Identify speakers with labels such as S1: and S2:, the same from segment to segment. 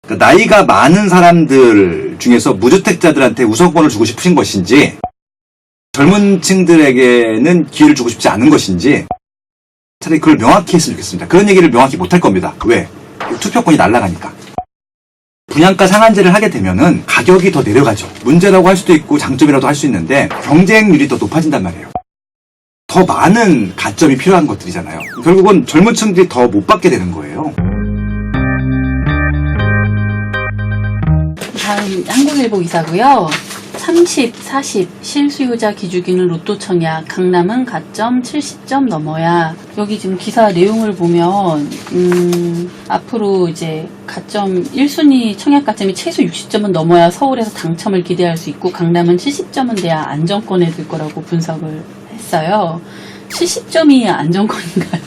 S1: 그러니까 나이가 많은 사람들 중에서 무주택자들한테 우선권을 주고 싶으신 것인지, 젊은 층들에게는 기회를 주고 싶지 않은 것인지, 차라리 그걸 명확히 했으면 좋겠습니다. 그런 얘기를 명확히 못할 겁니다. 왜? 투표권이 날아가니까. 분양가 상한제를 하게 되면은 가격이 더 내려가죠. 문제라고 할 수도 있고 장점이라도 할 수 있는데 경쟁률이 더 높아진단 말이에요. 더 많은 가점이 필요한 것들이잖아요. 결국은 젊은 층들이 더 못 받게 되는 거예요.
S2: 다음 한국일보 기사고요. 30, 40 실수요자 기준기는 로또 청약, 강남은 가점 70점 넘어야. 여기 지금 기사 내용을 보면 앞으로 이제 가점 1순위 청약 가점이 최소 60점은 넘어야 서울에서 당첨을 기대할 수 있고, 강남은 70점은 돼야 안정권에 들 거라고 분석을 했어요. 70점이 안정권인가요?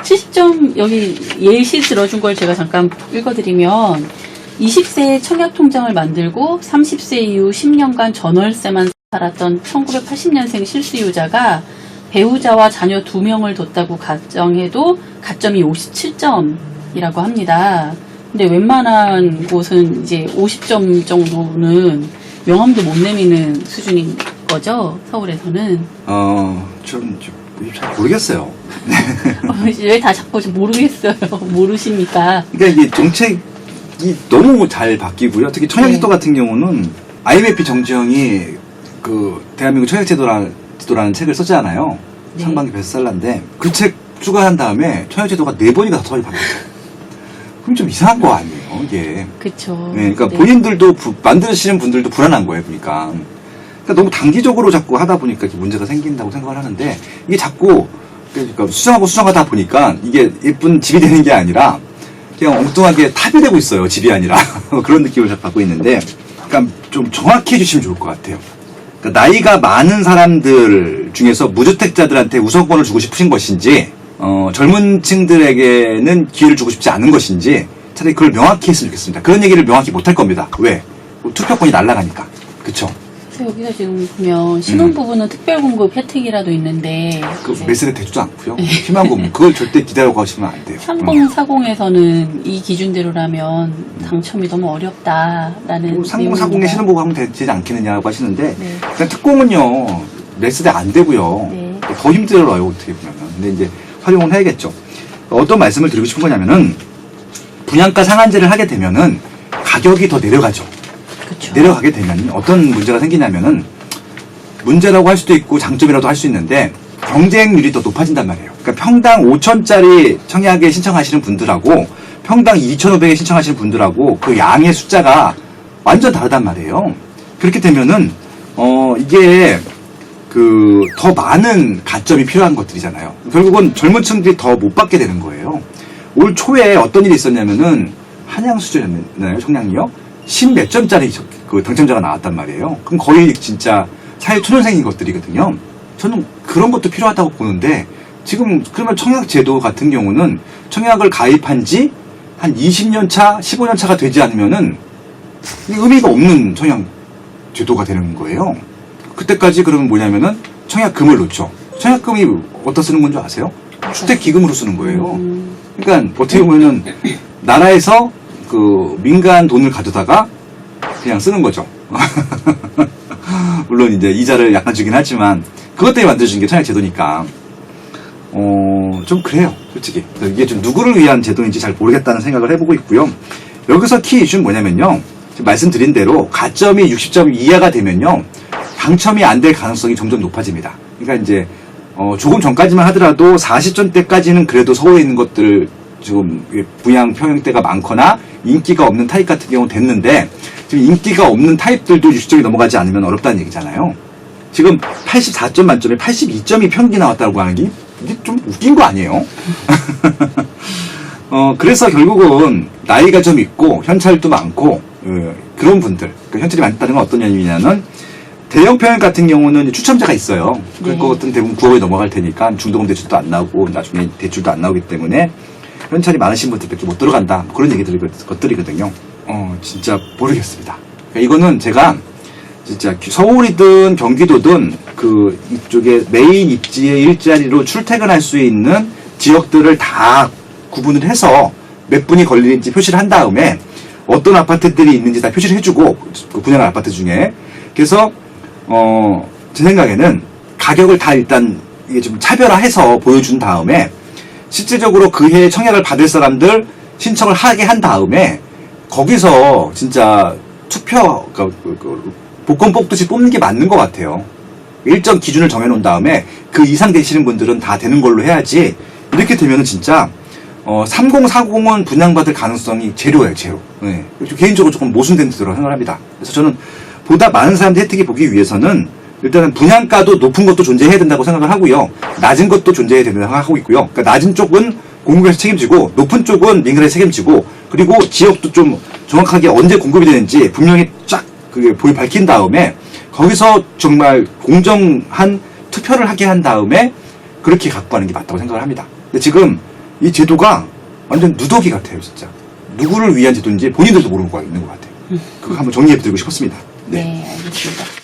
S2: 70점, 여기 예시 들어준 걸 제가 잠깐 읽어드리면, 20세에 청약통장을 만들고 30세 이후 10년간 전월세만 살았던 1980년생 실수요자가 배우자와 자녀 2명을 뒀다고 가정해도 가점이 57점이라고 합니다. 근데 웬만한 곳은 이제 50점 정도는 명함도 못 내미는 수준인 거죠, 서울에서는.
S1: 잘 모르겠어요.
S2: 왜 다 자꾸 모르겠어요. 모르십니까?
S1: 그러니까 이게 정책이 너무 잘 바뀌고요. 특히 청약제도 같은 경우는 IMF 정지영이 그 대한민국 청약제도라는 책을 썼잖아요.
S2: 네.
S1: 상반기 베스트셀러인데 그 책 추가한 다음에 청약제도가 4번이나 다 서울이 바뀌었어요. 그럼 좀 이상한 거 아니에요, 이게.
S2: 그쵸.
S1: 네, 그러니까
S2: 네.
S1: 본인들도 만드시는 분들도 불안한 거예요, 그러니까. 너무 단기적으로 자꾸 하다 보니까 문제가 생긴다고 생각을 하는데, 이게 자꾸 그러니까 수정하다 보니까 이게 예쁜 집이 되는 게 아니라 그냥 엉뚱하게 탑이 되고 있어요. 집이 아니라. 그런 느낌을 잘 받고 있는데, 그러니까 좀 정확히 해주시면 좋을 것 같아요. 그러니까 나이가 많은 사람들 중에서 무주택자들한테 우선권을 주고 싶으신 것인지, 젊은 층들에게는 기회를 주고 싶지 않은 것인지, 차라리 그걸 명확히 했으면 좋겠습니다. 그런 얘기를 명확히 못할 겁니다. 왜? 투표권이 날아가니까. 그쵸?
S2: 여기서 지금 보면 신혼부부는 특별공급 혜택이라도 있는데,
S1: 그 매스를 대주도 않고요. 희망고문 그걸 절대 기다려 가시면 안 돼요.
S2: 3040에서는 이 기준대로라면 당첨이 너무 어렵다라는.
S1: 3040에 신혼부부 하면 되지 않겠느냐고 하시는데,
S2: 네.
S1: 그냥 특공은요 매스대 안 되고요.
S2: 네.
S1: 더 힘들어요, 어떻게 보면. 근데 이제 활용을 해야겠죠. 어떤 말씀을 드리고 싶은 거냐면은, 분양가 상한제를 하게 되면은 가격이 더 내려가죠.
S2: 그쵸.
S1: 내려가게 되면 어떤 문제가 생기냐면은, 문제라고 할 수도 있고 장점이라도 할 수 있는데 경쟁률이 더 높아진단 말이에요. 그러니까 평당 5천짜리 청약에 신청하시는 분들하고 평당 2,500에 신청하시는 분들하고 그 양의 숫자가 완전 다르단 말이에요. 그렇게 되면은 이게 그 더 많은 가점이 필요한 것들이잖아요. 결국은 젊은 층들이 더 못 받게 되는 거예요. 올 초에 어떤 일이 있었냐면은 한양수저였나요? 청량리요? 10몇 점짜리 그 당첨자가 나왔단 말이에요. 그럼 거의 진짜 사회초년생인 것들이거든요. 저는 그런 것도 필요하다고 보는데, 지금 그러면 청약제도 같은 경우는 청약을 가입한 지 한 20년 차, 15년 차가 되지 않으면은 의미가 없는 청약제도가 되는 거예요. 그때까지 그러면 뭐냐면은 청약금을 놓죠. 청약금이 어디다 쓰는 건 줄 아세요? 주택기금으로 쓰는 거예요. 그러니까 어떻게 보면은 나라에서 그 민간 돈을 가져다가 그냥 쓰는 거죠. 물론 이제 이자를 약간 주긴 하지만 그것 때문에 만들어진 게 청약제도니까 좀 그래요, 솔직히. 이게 좀 누구를 위한 제도인지 잘 모르겠다는 생각을 해보고 있고요. 여기서 키 이슈는 뭐냐면요, 지금 말씀드린 대로 가점이 60점 이하가 되면요 당첨이 안 될 가능성이 점점 높아집니다. 그러니까 이제 조금 전까지만 하더라도 40점대까지는 그래도 서울에 있는 것들 지금 부양 평형대가 많거나 인기가 없는 타입 같은 경우 됐는데, 지금 인기가 없는 타입들도 60점이 넘어가지 않으면 어렵다는 얘기잖아요. 지금 84점 만점에 82점이 평균이 나왔다고 하는 게 이게 좀 웃긴 거 아니에요? 그래서 결국은 나이가 좀 있고 현찰도 많고 그런 분들, 그러니까 현찰이 많다는 건 어떤 의미냐면, 대형 평형 같은 경우는 추첨자가 있어요.
S2: 네.
S1: 그것은 대부분 9억에 넘어갈 테니까 중도금 대출도 안 나오고 나중에 대출도 안 나오기 때문에 현찰이 많으신 분들밖에 못 들어간다, 그런 것들이거든요. 진짜 모르겠습니다. 그러니까 이거는 제가 진짜 서울이든 경기도든 그 이쪽에 메인 입지의 일자리로 출퇴근할 수 있는 지역들을 다 구분을 해서 몇 분이 걸리는지 표시를 한 다음에 어떤 아파트들이 있는지 다 표시를 해주고 그 분양한 아파트 중에 그래서 제 생각에는 가격을 다 일단 이게 좀 차별화해서 보여준 다음에 실질적으로 그 해에 청약을 받을 사람들 신청을 하게 한 다음에 거기서 진짜 투표 복권 뽑듯이 뽑는 게 맞는 것 같아요. 일정 기준을 정해놓은 다음에 그 이상 되시는 분들은 다 되는 걸로 해야지. 이렇게 되면은 진짜 3040은 분양받을 가능성이 제로예요, 제로. 네. 개인적으로 조금 모순된 뜻으로 생각합니다. 그래서 저는 보다 많은 사람들이 혜택이 보기 위해서는 일단은 분양가도 높은 것도 존재해야 된다고 생각을 하고요. 낮은 것도 존재해야 된다고 생각하고 있고요. 그러니까 낮은 쪽은 공급에서 책임지고 높은 쪽은 민간에서 책임지고 그리고 지역도 좀 정확하게 언제 공급이 되는지 분명히 쫙 그게 밝힌 다음에 거기서 정말 공정한 투표를 하게 한 다음에 그렇게 갖고 가는 게 맞다고 생각을 합니다. 근데 지금 이 제도가 완전 누더기 같아요, 진짜. 누구를 위한 제도인지 본인들도 모르고 있는 것 같아요. 그거 한번 정리해 드리고 싶었습니다.
S2: 네, 알겠습니다.